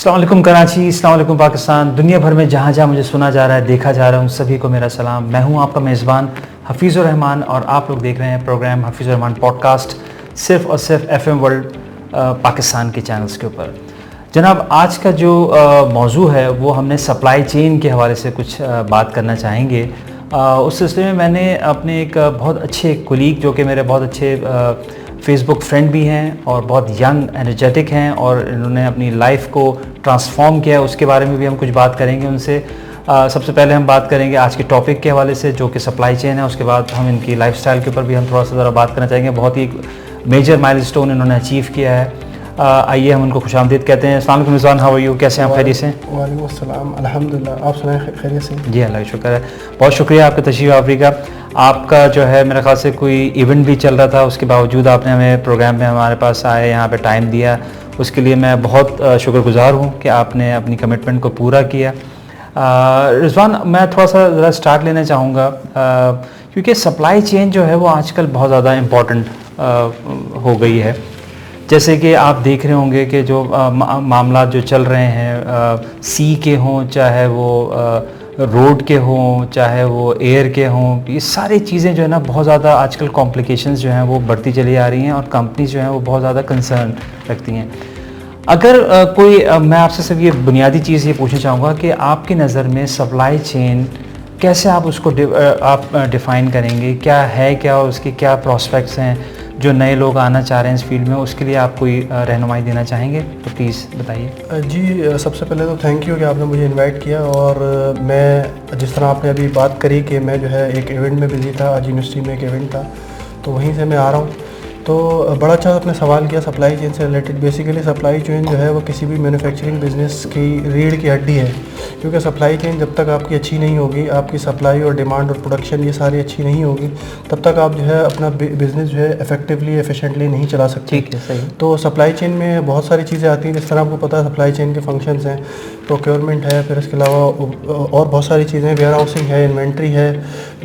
अस्सलाम वालेकुम कराची, अस्सलाम वालेकुम पाकिस्तान। दुनिया भर में जहाँ जहाँ मुझे सुना जा रहा है, देखा जा रहा है, उन सभी को मेरा सलाम। मैं हूँ आपका मेज़बान हफीज़ुर रहमान और आप लोग देख रहे हैं प्रोग्राम हफीज़ुर रहमान पॉडकास्ट सिर्फ़ और सिर्फ FM वर्ल्ड पाकिस्तान के चैनल्स के ऊपर। जनाब, आज का जो मौजू है वो हमने सप्लाई चेन के हवाले से कुछ बात करना चाहेंगे। उस सिलसिले में मैंने अपने एक बहुत अच्छे कोलीग, जो कि मेरे बहुत अच्छे फेसबुक फ्रेंड भी हैं और बहुत यंग एनर्जेटिक हैं और इन्होंने अपनी लाइफ को ट्रांसफॉर्म किया, उसके बारे में भी हम कुछ बात करेंगे उनसे। सबसे पहले हम बात करेंगे आज के टॉपिक के हवाले से, जो कि सप्लाई चेन है। उसके बाद हम इनकी लाइफस्टाइल के ऊपर भी हम थोड़ा सा ज़रा बात करना चाहेंगे। बहुत ही मेजर माइलस्टोन इन्होंने अचीव किया है। आइए हम उनको खुशामदीद कहते हैं। अस्सलाम वालेकुम रिजवान, हाउ आर यू? कैसे हैं आप? खैरियत से? वालेकुम अस्सलाम, अल्हम्दुलिल्लाह। आप सुनाएं खैरियत से? जी, अल्लाह का शुक्र है। बहुत शुक्रिया आपका तशरीफ़ आवरी का। आपका जो है मेरे ख्याल से कोई इवेंट भी चल रहा था, उसके बावजूद आपने हमें प्रोग्राम में हमारे पास आए, यहाँ पे टाइम दिया, उसके लिए मैं बहुत शुक्रगुजार हूँ कि आपने अपनी कमिटमेंट को पूरा किया। रिजवान, मैं थोड़ा सा ज़रा स्टार्ट लेना चाहूँगा, क्योंकि सप्लाई चेन जो है वो आजकल बहुत ज़्यादा इम्पॉर्टेंट हो गई है। जैसे कि आप देख रहे होंगे कि जो मामला जो चल रहे हैं, सी के हों, चाहे वो रोड के हों, चाहे वो एयर के हों, ये सारी चीज़ें जो है ना बहुत ज़्यादा आजकल कॉम्प्लिकेशंस जो हैं वो बढ़ती चली आ रही हैं और कंपनीज जो हैं वो बहुत ज़्यादा कंसर्न रखती हैं। अगर मैं आपसे सिर्फ ये बुनियादी चीज़ ये पूछना चाहूँगा कि आपकी नज़र में सप्लाई चेन कैसे आप उसको आप डिफ़ाइन करेंगे, क्या है, क्या उसके क्या प्रॉस्पेक्ट्स हैं? जो नए लोग आना चाह रहे हैं इस फील्ड में, उसके लिए आप कोई रहनुमाई देना चाहेंगे तो प्लीज़ बताइए। जी, सबसे पहले तो थैंक यू कि आपने मुझे इनवाइट किया। और मैं जिस तरह आपने अभी बात करी कि मैं जो है एक इवेंट में बिज़ी था, आज यूनिवर्सिटी में एक इवेंट था, तो वहीं से मैं आ रहा हूँ। तो बड़ा अच्छा आपने सवाल किया सप्लाई चेन से रिलेटेड। बेसिकली सप्लाई चेन जो है वो किसी भी मैन्युफैक्चरिंग बिज़नेस की रीढ़ की हड्डी है, क्योंकि सप्लाई चेन जब तक आपकी अच्छी नहीं होगी, आपकी सप्लाई और डिमांड और प्रोडक्शन ये सारी अच्छी नहीं होगी, तब तक आप जो है अपना बिज़नेस जो है इफेक्टिवली एफिशिएंटली नहीं चला सकते। ठीक है, सही। तो सप्लाई चेन में बहुत सारी चीज़ें आती हैं, जिस तरह आपको पता है सप्लाई चेन के फंक्शंस हैं, प्रोक्योरमेंट है, फिर इसके अलावा और बहुत सारी चीज़ें, वेयर हाउसिंग है, इन्वेंट्री है,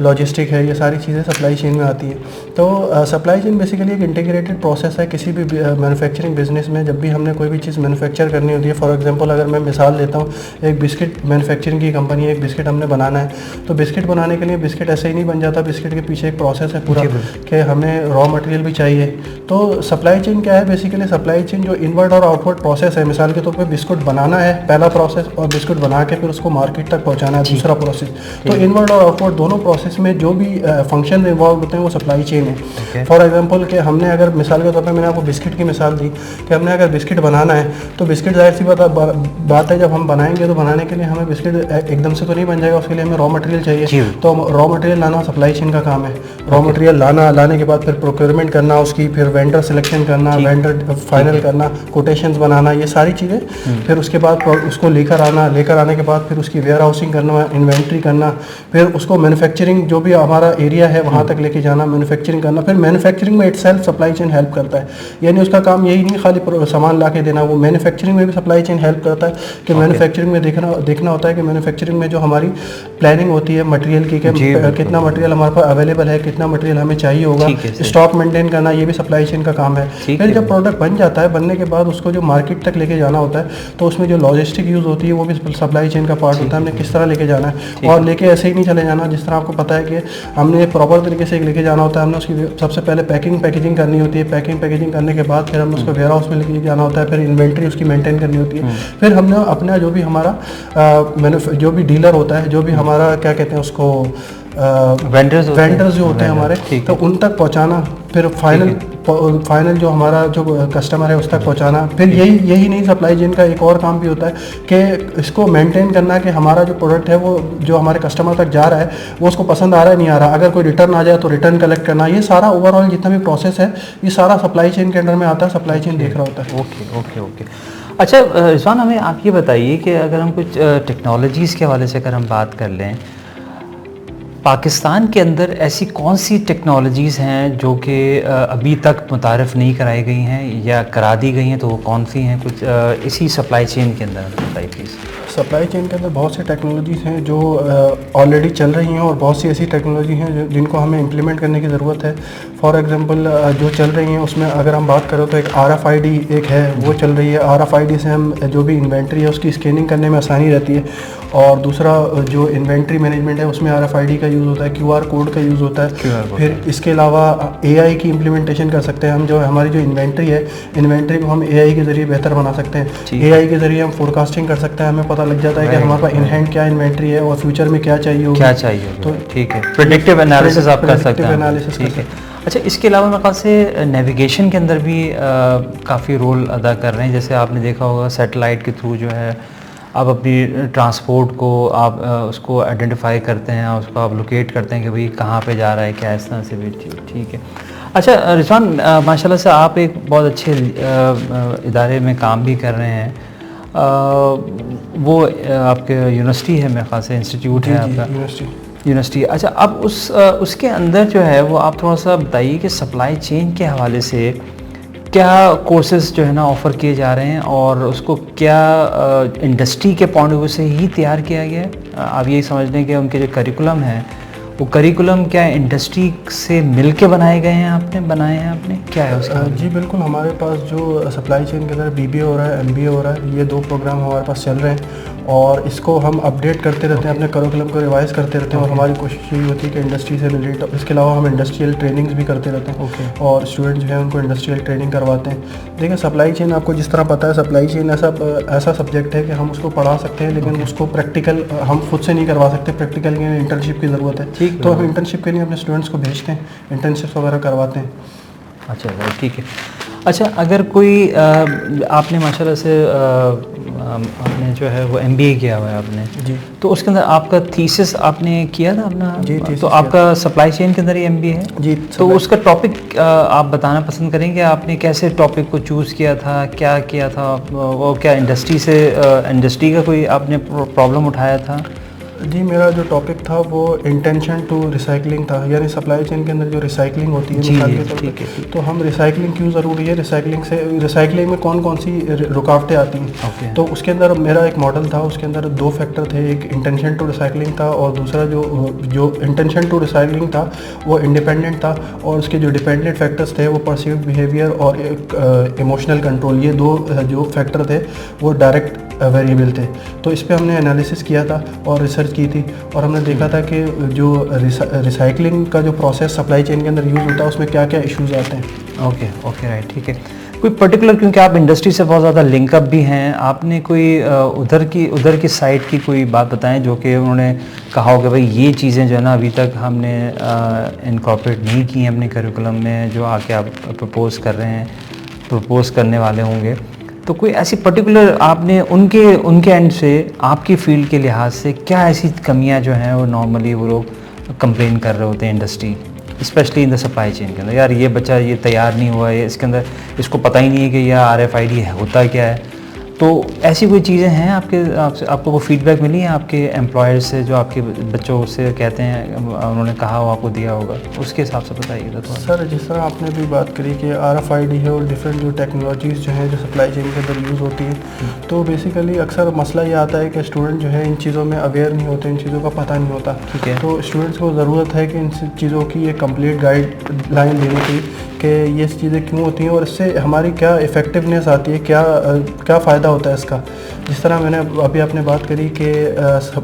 लॉजिस्टिक है, ये सारी चीज़ें सप्लाई चेन में आती हैं। तो सप्लाई चेन बेसिकली एक इंटीग्रेटेड प्रोसेस है किसी भी मैन्युफैक्चरिंग बिजनेस में। जब भी हमने कोई भी चीज़ मैन्युफैक्चर करनी होती है, फॉर एग्जांपल अगर मैं मिसाल लेता हूँ, एक बिस्किट मैन्युफैक्चरिंग की कंपनी है, एक बिस्किट हमने बनाना है, तो बिस्किट बनाने के लिए बिस्किट ऐसे ही नहीं बन जाता, बिस्किट के पीछे एक प्रोसेस है पूरा कि हमें रॉ मटेरियल भी चाहिए। तो सप्लाई चेन क्या है? बेसिकली सप्लाई चेन जो इनवर्ड और आउटवर्ड प्रोसेस है, मिसाल के तौर पर बिस्कुट बनाना है पहला प्रोसेस, और बिस्कुट बना के फिर उसको मार्केट तक पहुँचाना है दूसरा प्रोसेस। तो इनवर्ड और आउटवर्ड दोनों प्रोसेस में जो भी फंक्शन इन्वॉल्व होते हैं वो सप्लाई चेन है। फॉर एग्जाम्पल कि हमने अगर मिसाल के तौर पर मैंने आपको बिस्किट की मिसाल दी कि हमने अगर बिस्किट बनाना है, तो बिस्किट जाहिर सी बात है, जब हम बनाएंगे तो बनाने के लिए हमें बिस्किट एकदम से तो नहीं बन जाएगा, उसके लिए हमें रॉ मटेरियल चाहिए। तो रॉ मटेरियल लाना सप्लाई चेन का काम है। रॉ मटेरियल लाने के बाद फिर प्रोक्योरमेंट करना उसकी, फिर वेंडर सिलेक्शन करना, वेंडर फाइनल करना, कोटेशंस बनाना, ये सारी चीज़ें। फिर उसके बाद उसको लेकर आने के बाद फिर उसकी वेयर हाउसिंग करना, इन्वेंट्री करना, फिर उसको मैन्युफैक्चरिंग जो भी हमारा एरिया है वहाँ तक लेके जाना, मैन्युफैक्चरिंग करना। फिर मैन्युफैक्चरिंग में इटसेल्फ सप्लाई चेन हेल्प करता है, यानी उसका काम यही नहीं खाली सामान ला के देना, वो मैन्युफैक्चरिंग में भी सप्लाई चेन हेल्प करता है कि मैन्युफैक्चरिंग में देखना होता है कि मैन्युफैक्चरिंग में जो हमारी प्लानिंग होती है मटेरियल की, कितना मटेरियल हमारे पास अवेलेबल है, कितना मटेरियल हमें चाहिए होगा, स्टॉक मेंटेन करना, ये भी सप्लाई चेन का काम है। फिर जब प्रोडक्ट बन जाता है, बनने के बाद उसको जो मार्केट तक लेके जाना होता है, तो उसमें जो लॉजिस्टिक यूज़ होती है वो भी सप्लाई चेन का पार्ट होता है। हमने किस तरह लेके जाना है, और लेके ऐसे ही नहीं चले जाना। जिस तरह आपको पता है कि हमने प्रॉपर तरीके से लेके जाना होता है, हमने उसकी सबसे पहले पैकेजिंग करनी होती है, पैकेजिंग करने के बाद फिर हमने उसको वेयर हाउस में लेके जाना होता है, फिर इन्वेंट्री उसकी मेंटेन करनी होती है। फिर हमने अपना जो भी हमारा जो भी डीलर होता है, जो भी हमारा क्या कहते हैं उसको वेंडर्स जो होते हैं हमारे, तो उन तक पहुंचाना, फिर फाइनल जो हमारा जो कस्टमर है उस तक पहुंचाना। फिर यही नहीं, सप्लाई चेन का एक और काम भी होता है कि इसको मेंटेन करना कि हमारा जो प्रोडक्ट है वो जो हमारे कस्टमर तक जा रहा है वो उसको पसंद आ रहा है नहीं आ रहा, अगर कोई रिटर्न आ जाए तो रिटर्न कलेक्ट करना, ये सारा ओवरऑल जितना भी प्रोसेस है ये सारा सप्लाई चेन के अंडर में आता है, सप्लाई चेन देख रहा होता है। ओके। अच्छा रिजवान, हमें आप ये बताइए कि अगर हम कुछ टेक्नोलॉजीज़ के हवाले से अगर हम बात कर लें, पाकिस्तान के अंदर ऐसी कौन सी टेक्नोलॉजीज़ हैं जो कि अभी तक मुतारिफ़ नहीं कराई गई हैं या करा दी गई हैं, तो वो कौन सी हैं? कुछ इसी सप्लाई चेन के अंदर बताइए प्लीज़। सप्लाई चेन के अंदर बहुत सी टेक्नोलॉजीज़ हैं जो ऑलरेडी चल रही हैं और बहुत सी ऐसी टेक्नोलॉजी हैं जिनको हमें इम्प्लीमेंट करने की ज़रूरत है। फॉर एग्जांपल जो चल रही हैं उसमें अगर हम बात करें तो एक RFID एक है, वो चल रही है। RFID से हम जो भी इन्वेंट्री है उसकी स्कैनिंग करने में आसानी रहती है। और दूसरा जो इन्वेंट्री मैनेजमेंट है उसमें RFID का यूज़ होता है, QR कोड का यूज़ होता है। फिर इसके अलावा AI की इम्प्लीमेंटेशन कर सकते हैं हम। जो हमारी जो इन्वेंट्री है, इन्वेंट्री को हम AI के ज़रिए बेहतर बना सकते हैं। AI के ज़रिए हम फोरकास्टिंग कर सकते हैं, हमें पता लग जाता है कि हमारे पास इन हैंड क्या इन्वेंट्री है और फ्यूचर में क्या चाहिए क्या चाहिए। तो ठीक है, प्रेडिक्टिव एनालिसिस आप कर सकते हैं। ठीक है। अच्छा, इसके अलावा मेरे ख्याल से नेविगेशन के अंदर भी काफ़ी रोल अदा कर रहे हैं। जैसे आपने देखा होगा सैटेलाइट के थ्रू जो है आप अपनी ट्रांसपोर्ट को आप उसको आइडेंटिफाई करते हैं, उसको आप लोकेट करते हैं कि भाई कहाँ पे जा रहा है, क्या इस तरह से भी। ठीक है। अच्छा रिजवान, माशाल्लाह से आप एक बहुत अच्छे इदारे में काम भी कर रहे हैं। वो आपके यूनिवर्सिटी है मेरे ख्याल से, इंस्टीट्यूट है आपका यूनिवर्सिटी। अच्छा, अब उसके अंदर जो है वो आप थोड़ा सा बताइए कि सप्लाई चेन के हवाले से क्या कोर्सेज जो है ना ऑफ़र किए जा रहे हैं और उसको क्या इंडस्ट्री के पॉइंट ऑफ व्यू से ही तैयार किया गया है। आप यही समझ लें कि उनके जो करिकुलम है वो करिकुलम क्या इंडस्ट्री से मिल के बनाए गए हैं, बनाए हैं आपने, क्या है उसका? जी बिल्कुल, हमारे पास जो सप्लाई चेन के अंदर BBA हो रहा है, MBA हो रहा है, ये 2 प्रोग्राम हमारे पास चल रहे हैं और इसको हम अपडेट करते रहते हैं, अपने करिकुलम को रिवाइज करते रहते हैं। और हमारी कोशिश यही होती है कि इंडस्ट्री से रिलेट। इसके अलावा हम इंडस्ट्रियल ट्रेनिंग्स भी करते रहते हैं और स्टूडेंट जो है उनको इंडस्ट्रियल ट्रेनिंग करवाते हैं। देखिए, सप्लाई चेन आपको जिस तरह पता है, सप्लाई चेन ऐसा सब्जेक्ट है कि हम उसको पढ़ा सकते हैं लेकिन उसको प्रैक्टिकल हम खुद से नहीं करवा सकते। प्रैक्टिकल के लिए इंटर्नशिप की ज़रूरत है, तो हम इंटर्नशिप के लिए अपने स्टूडेंट्स को भेजते हैं, इंटर्नशिप्स वगैरह करवाते हैं। अच्छा भाई, ठीक है। अच्छा, अगर कोई आपने माशाल्लाह से आपने जो है वो MBA किया हुआ है आपने जी, तो उसके अंदर आपका थीसिस आपने किया था अपना? जी, तो आपका सप्लाई चेन के अंदर ही MBA है जी। तो उसका टॉपिक आप बताना पसंद करेंगे? आपने कैसे टॉपिक को चूज़ किया था, क्या किया था वो, क्या इंडस्ट्री का कोई आपने प्रॉब्लम उठाया था? जी, मेरा जो टॉपिक था वो इंटेंशन टू रिसाइकलिंग था, यानी सप्लाई चेन के अंदर जो रिसाइकलिंग होती है मिसाल के तौर पे, तो हम रिसाइकलिंग क्यों ज़रूरी है, रिसाइकलिंग में कौन कौन सी रुकावटें आती हैं। तो उसके अंदर मेरा एक मॉडल था, उसके अंदर 2 फैक्टर थे, एक इंटेंशन टू रिसाइकलिंग था और दूसरा जो इंटेंशन टू रिसाइकलिंग था वो इंडिपेंडेंट था और उसके जो डिपेंडेंट फैक्टर्स थे वो परसीव्ड बिहेवियर और इमोशनल कंट्रोल, ये 2 जो फैक्टर थे वो डायरेक्ट वेरिएबल थे। तो इस पे हमने एनालिसिस किया था और रिसर्च की थी और हमने देखा था कि जो रिसाइकलिंग का जो प्रोसेस सप्लाई चेन के अंदर यूज़ होता है उसमें क्या क्या इश्यूज आते हैं। ओके राइट, ठीक है। कोई पर्टिकुलर, क्योंकि आप इंडस्ट्री से बहुत ज़्यादा लिंकअप भी हैं, आपने कोई उधर की साइड की कोई बात बताएं जो कि उन्होंने कहा हो कि भाई ये चीज़ें जो है ना अभी तक हमने इनकॉर्पोरेट नहीं की हैं अपने करिकुलम में, जो आके आप प्रपोज़ करने वाले होंगे। तो कोई ऐसी पर्टिकुलर आपने उनके एंड से आपकी फील्ड के लिहाज से क्या ऐसी कमियां जो हैं वो नॉर्मली वो लोग कंप्लेन कर रहे होते हैं industry, specially in the supply chain के अंदर, यार ये बच्चा ये तैयार नहीं हुआ है, इसके अंदर इसको पता ही नहीं है कि यह RFID होता क्या है। तो ऐसी कोई चीज़ें हैं आपको वो फीडबैक मिली है आपके एम्प्लॉयर से, जो आपके बच्चों से कहते हैं, उन्होंने कहा हो, आपको दिया होगा, उसके हिसाब से बताइएगा थोड़ा। सर, जिस तरह आपने भी बात करी कि RFID है और डिफरेंट जो टेक्नोलॉजीज़ जो हैं जो सप्लाई चेन के अंदर यूज़ होती हैं, तो बेसिकली अक्सर मसला ये आता है कि स्टूडेंट जो है इन चीज़ों में अवेयर नहीं होते, इन चीज़ों का पता नहीं होता। ठीक है। तो स्टूडेंट्स को ज़रूरत है कि इन चीज़ों की एक कंप्लीट गाइडलाइन देनी चाहिए कि ये चीज़ें क्यों होती हैं और इससे हमारी क्या इफ़ेक्टिवनेस आती है, क्या फ़ायदा होता है इसका। जिस तरह मैंने अभी आपने बात करी कि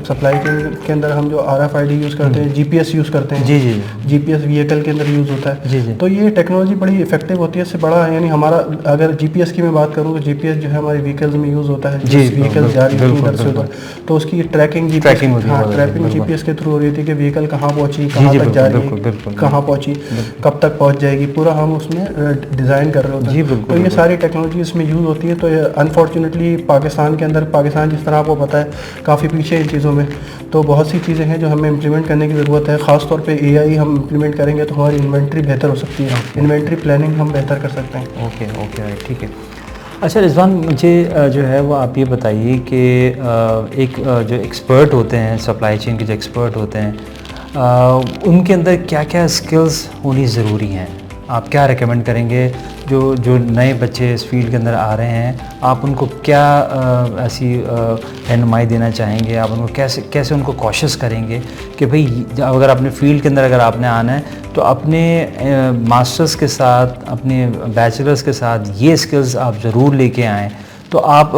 सप्लाई चेन के अंदर हम जो RFID यूज़ करते हैं, GPS यूज़ करते हैं। जी। GPS व्हीकल के अंदर यूज़ होता है। जी। तो ये टेक्नोलॉजी बड़ी इफेक्टिव होती है, इससे बड़ा है, यानी हमारा अगर GPS की मैं बात करूँ तो GPS जो है हमारे व्हीकल्स में यूज़ होता है। व्हीकल जा रही है इधर से उधर, तो उसकी ट्रैकिंग GPS के थ्रू हो रही थी कि व्हीकल कहाँ पहुँची, कहाँ तक जा रही है, कहाँ पहुँची, कब तक पहुँच जाएगी, पूरा हम उसमें डिज़ाइन कर रहे होते हैं। तो ये सारी टेक्नोलॉजी इसमें यूज़ होती है। तो अनफॉर्चुनेटली पाकिस्तान के अंदर, पाकिस्तान जिस तरह आपको पता है काफ़ी पीछे इन चीज़ों में, तो बहुत सी चीज़ें हैं जो हमें इम्प्लीमेंट करने की ज़रूरत है। ख़ास तौर पे AI हम इम्प्लीमेंट करेंगे तो हमारी इन्वेंट्री बेहतर हो सकती है, इन्वेंट्री प्लानिंग हम बेहतर कर सकते हैं। ओके ठीक है। अच्छा रिजवान, मुझे जो है वो आप ये बताइए कि एक जो एक्सपर्ट होते हैं, सप्लाई चेन के जो एक्सपर्ट होते हैं, उनके अंदर क्या क्या स्किल्स होनी ज़रूरी हैं? आप क्या रेकमेंड करेंगे जो नए बच्चे इस फील्ड के अंदर आ रहे हैं, आप उनको क्या ऐसी रहनुमाई देना चाहेंगे, आप उनको कैसे उनको कोशिश करेंगे कि भाई अगर अपने फील्ड के अंदर अगर आपने आना है तो अपने मास्टर्स के साथ, अपने बैचलर्स के साथ ये स्किल्स आप ज़रूर लेके आएँ। तो आप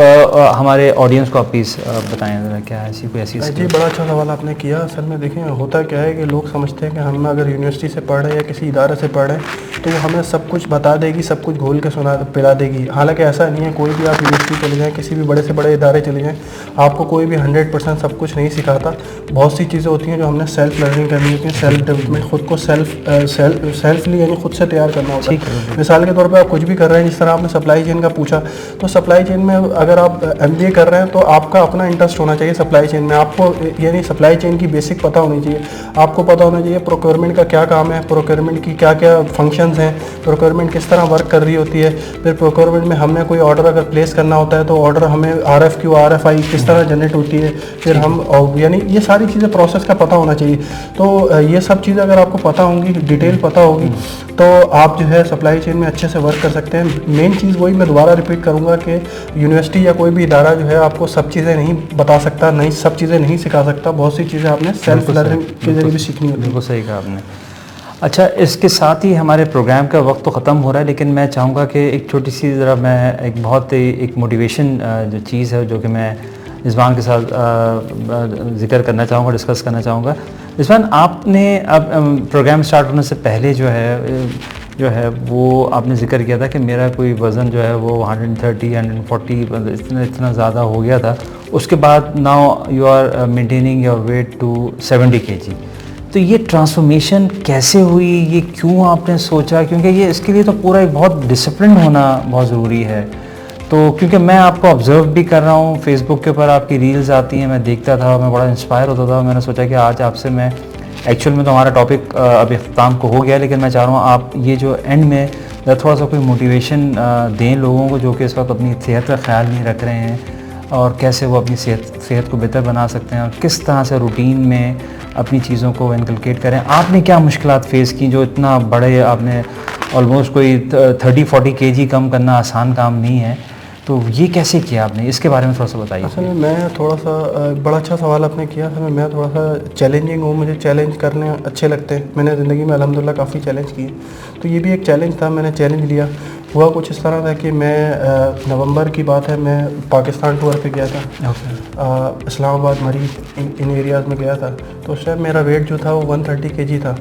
हमारे ऑडियंस को आप प्लीज़ बताएं ज़रा, क्या ऐसी कोई ऐसी जी बड़ा अच्छा सवाल आपने किया। असल में देखें, होता क्या है कि लोग समझते हैं कि हम अगर यूनिवर्सिटी से पढ़ रहे हैं या किसी इदारे से पढ़ रहे हैं तो वो हमें सब कुछ बता देगी, सब कुछ घोल के पिला देगी। हालांकि ऐसा नहीं है। कोई भी आप यूनिवर्सिटी चले जाएँ, किसी भी बड़े से बड़े इदारे चले जाएँ, आपको कोई भी 100% सब कुछ नहीं सिखाता। बहुत सी चीज़ें होती हैं जो हमने सेल्फ लर्निंग करनी होती है, सेल्फ डेवलपमेंट, खुद को सेल्फली यानी खुद से तैयार करना होता है। मिसाल के तौर पर आप कुछ भी कर रहे हैं, जिस तरह आपने सप्लाई चेन का पूछा, तो सप्लाई चेन में अगर आप MBA कर रहे हैं तो आपका अपना इंटरेस्ट होना चाहिए सप्लाई चेन में। आपको यानी सप्लाई चेन की बेसिक पता होनी चाहिए। आपको पता होना चाहिए प्रोक्योरमेंट का क्या काम है, प्रोक्योरमेंट की क्या क्या फंक्शंस हैं, प्रोक्योरमेंट किस तरह वर्क कर रही होती है। फिर प्रोक्योरमेंट में हमने कोई ऑर्डर अगर प्लेस करना होता है तो ऑर्डर हमें RFQ RFI किस तरह जनरेट होती है। फिर हम यानी ये सारी चीज़ें प्रोसेस का पता होना चाहिए। तो ये सब चीज़ें अगर आपको पता होंगी, डिटेल पता होगी, तो आप जो है सप्लाई चेन में अच्छे से वर्क कर सकते हैं। मेन चीज़ वही मैं दोबारा रिपीट करूँगा कि यूनिवर्सिटी या कोई भी इदारा जो है आपको सब चीज़ें नहीं बता सकता, नहीं सब चीज़ें नहीं सिखा सकता। बहुत सी चीज़ें आपने सेल्फ लर्निंग के जरिए भी सीखनी होती है। बिल्कुल सही कहा आपने। अच्छा, इसके साथ ही हमारे प्रोग्राम का वक्त तो ख़त्म हो रहा है, लेकिन मैं चाहूँगा कि एक छोटी सी ज़रा मैं एक बहुत एक मोटिवेशन जो चीज़ है जो कि मैं रिजवान के साथ जिक्र करना चाहूँगा, डिस्कस करना चाहूँगा। रिजवान, आपने अब प्रोग्राम स्टार्ट होने से पहले जो है वो आपने जिक्र किया था कि मेरा कोई वज़न जो है वो 130 140 इतना ज़्यादा हो गया था। उसके बाद now you are maintaining your weight to 70 kg। तो ये ट्रांसफॉर्मेशन कैसे हुई, ये क्यों आपने सोचा? क्योंकि ये इसके लिए तो पूरा एक बहुत डिसिप्लिन होना बहुत ज़रूरी है। तो क्योंकि मैं आपको ऑब्ज़र्व भी कर रहा हूँ, फेसबुक के ऊपर आपकी रील्स आती हैं, मैं देखता था, मैं बड़ा इंस्पायर होता था। मैंने सोचा कि आज आपसे मैं एक्चुअल में तो हमारा टॉपिक अभी अख्ताम को हो गया, लेकिन मैं चाह रहा हूँ आप ये जो एंड में थोड़ा सा कोई मोटिवेशन दें लोगों को जो कि इस वक्त अपनी सेहत का ख्याल नहीं रख रहे हैं और कैसे वो अपनी सेहत को बेहतर बना सकते हैं और किस तरह से रूटीन में अपनी चीज़ों को इनकलकेट करें। आपने क्या मुश्किलात फेस की जो इतना बड़े, आपने ऑलमोस्ट कोई 30-40 kg कम करना आसान काम नहीं है, तो ये कैसे किया आपने? इसके बारे में थोड़ा सा बताइए। असल में मैं थोड़ा सा बड़ा अच्छा सवाल आपने किया। असल में मैं थोड़ा सा चैलेंजिंग हूँ, मुझे चैलेंज करने अच्छे लगते हैं। मैंने ज़िंदगी में अल्हम्दुलिल्लाह काफ़ी चैलेंज किए, तो ये भी एक चैलेंज था, मैंने चैलेंज लिया। हुआ कुछ इस तरह था कि मैं नवंबर की बात है, मैं पाकिस्तान टूर पे गया था। इस्लामाबाद, मरी इन एरियाज़ में गया था। तो उस टाइम मेरा वेट जो था वो 130 kg था।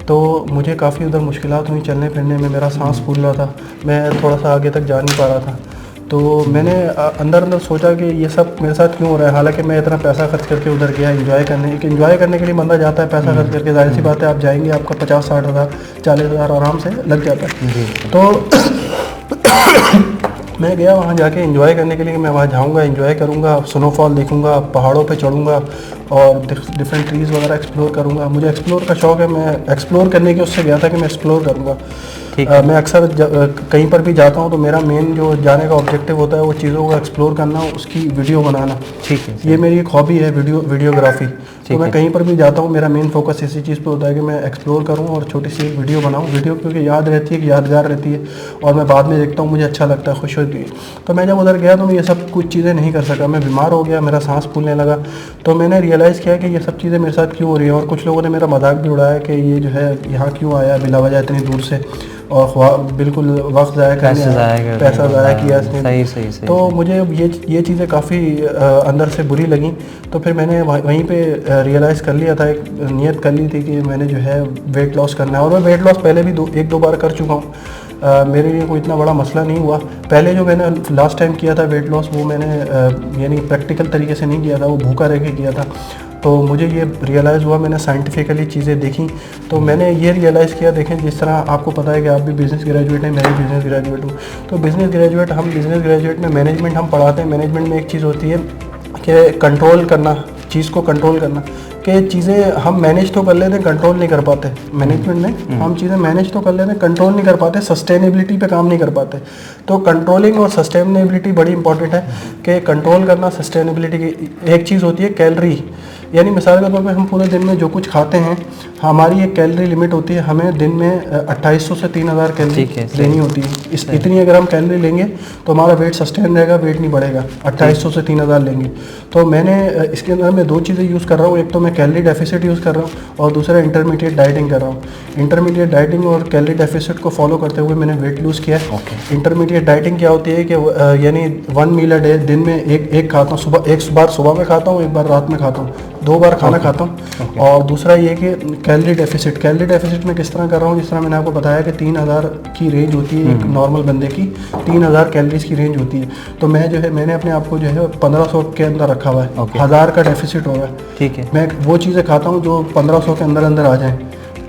तो मुझे काफ़ी उधर मुश्किलात हुई चलने फिरने में, मेरा सांस फूल रहा था, मैं थोड़ा सा आगे तक जा नहीं पा रहा था। तो मैंने अंदर सोचा कि ये सब मेरे साथ क्यों हो रहा है। हालांकि मैं इतना पैसा खर्च करके उधर गया एंजॉय करने के लिए बंदा जाता है पैसा खर्च करके, जाहिर सी बात है आप जाएंगे, आपका 50-60 हज़ार 40 हज़ार आराम से लग जाता है। तो मैं गया वहाँ जाके एंजॉय करने के लिए। मैं वहाँ जाऊँगा, एंजॉय करूँगा, स्नोफॉल देखूँगा, पहाड़ों पे चढ़ूँगा और डिफरेंट ट्रीज़ वगैरह एक्सप्लोर करूँगा। मुझे एक्सप्लोर का शौक़ है, मैं एक्सप्लोर करने के उससे गया था कि मैं एक्सप्लोर करूँगा। मैं अक्सर कहीं पर भी जाता हूँ तो मेरा मेन जो जाने का ऑब्जेक्टिव होता है वो चीज़ों को एक्सप्लोर करना, उसकी वीडियो बनाना। ठीक है, ये मेरी एक हॉबी है, वीडियोग्राफी। तो मैं कहीं पर भी जाता हूँ, मेरा मेन फोकस इसी चीज़ पे होता है कि मैं एक्सप्लोर करूँ और छोटी सी एक वीडियो बनाऊँ। वीडियो क्योंकि याद रहती है, कि यादगार रहती है और मैं बाद में देखता हूँ, मुझे अच्छा लगता है, खुश होती है। तो मैं जब उधर गया तो मैं ये सब कुछ चीज़ें नहीं कर सका, मैं बीमार हो गया, मेरा सांस फूलने लगा। तो मैंने रियलाइज़ किया कि ये सब चीज़ें मेरे साथ क्यों हो रही है। और कुछ लोगों ने मेरा मजाक भी उड़ाया कि ये जो है यहाँ क्यों आया बिला वजह इतनी दूर से और बिल्कुल वक्त ज़ाया करने, पैसा ज़ाया किया इसने। सही। तो मुझे ये चीज़ें काफ़ी अंदर से बुरी लगी। तो फिर मैंने वहीं पे रियलाइज़ कर लिया था, एक नियत कर ली थी कि मैंने जो है वेट लॉस करना है। और मैं वेट लॉस पहले भी 1-2 बार कर चुका हूँ, मेरे लिए कोई इतना बड़ा मसला नहीं हुआ। पहले जो मैंने लास्ट टाइम किया था वेट लॉस, वो मैंने यानी प्रैक्टिकल तरीके से नहीं किया था, वो भूखा रह के किया था। तो मुझे ये रियलाइज़ हुआ, मैंने साइंटिफिकली चीज़ें देखी, तो मैंने ये रियलाइज़ किया। देखें, जिस तरह आपको पता है कि आप भी बिज़नेस ग्रेजुएट हैं, मैं भी बिज़नेस ग्रेजुएट हूँ। तो बिज़नेस ग्रेजुएट में मैनेजमेंट हम पढ़ाते हैं। मैनेजमेंट में एक चीज़ होती है कि कंट्रोल करना, चीज़ को कंट्रोल करना, कि चीज़ें हम मैनेज तो कर लेते हैं, कंट्रोल नहीं कर पाते। मैनेजमेंट में हम चीज़ें मैनेज तो कर लेते हैं, कंट्रोल नहीं कर पाते, सस्टेनेबिलिटी पे काम नहीं कर पाते। तो कंट्रोलिंग और सस्टेनेबिलिटी बड़ी इंपॉर्टेंट है कि कंट्रोल करना, सस्टेनेबिलिटी की एक चीज़ होती है कैलोरी, यानी मिसाल के तौर पे हम पूरे दिन में जो कुछ खाते हैं, हमारी एक कैलोरी लिमिट होती है, हमें दिन में 2800 से 3000 कैलोरी लेनी होती है। इतनी अगर हम कैलोरी लेंगे तो हमारा वेट सस्टेन रहेगा, वेट नहीं बढ़ेगा। 2800 से 3000 लेंगे। तो मैंने इसके अंदर मैं 2 चीज़ें यूज़ कर रहा हूँ, एक तो मैं कैलोरी डेफिसिट यूज़ कर रहा हूँ और दूसरा इंटरमीडिएट डाइटिंग कर रहा हूँ। इंटरमीडिएट डाइटिंग और कैलोरी डेफिसिट को फॉलो करते हुए मैंने वेट लूज़ किया है। इंटरमीडिएट डाइटिंग क्या होती है कि यानी 1 मील अ डे, दिन में एक खाता हूँ, एक बार सुबह में खाता हूँ, एक बार रात में खाता हूँ, 2 बार खाना खाता हूँ। और दूसरा ये कि कैलोरी डेफिसिट में किस तरह कर रहा हूँ, जिस तरह मैंने आपको बताया कि 3000 की रेंज होती है एक नॉर्मल बंदे की, 3000 कैलोरीज की रेंज होती है। तो मैं जो है मैंने अपने आप को जो है 1500 के अंदर रखा हुआ है। 1000 का डेफिसिट होगा। ठीक है, मैं वो चीज़ें खाता हूँ जो 1500 के अंदर आ जाएँ।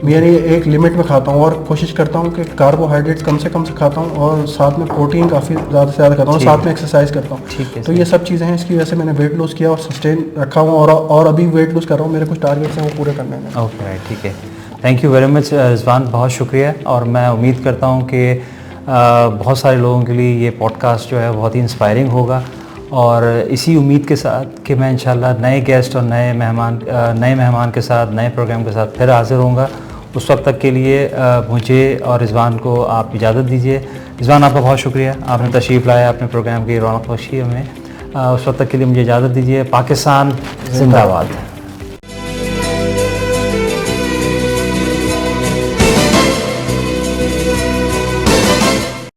यानी एक लिमिट में खाता हूँ और कोशिश करता हूँ कि कार्बोहाइड्रेट्स कम से खाता हूँ और साथ में प्रोटीन काफ़ी ज़्यादा से ज़्यादा खाता हूँ, साथ में एक्सरसाइज करता हूँ। तो ये सब चीज़ें हैं, इसकी वजह से मैंने वेट लूज़ किया और सस्टेन रखा हूँ और अभी वेट लूज़ कर रहा हूँ। मेरे कुछ टारगेट्स हैं वो पूरे करने हैं। ओके, ठीक है। Thank you very much Rizwan, बहुत शुक्रिया। और मैं उम्मीद करता हूँ कि बहुत सारे लोगों के लिए ये पॉडकास्ट जो है बहुत ही इंस्पायरिंग होगा। और इसी उम्मीद के साथ कि मैं इंशाल्लाह नए गेस्ट और नए मेहमान के साथ, नए प्रोग्राम के साथ फिर हाजिर होऊंगा। उस वक्त तक के लिए मुझे और रिजवान को आप इजाज़त दीजिए। रिजवान, आपका बहुत शुक्रिया, आपने तशरीफ़ लाया, अपने प्रोग्राम की रौनक बख्शी हमें। उस वक्त तक के लिए मुझे इजाज़त दीजिए। पाकिस्तान जिंदाबाद।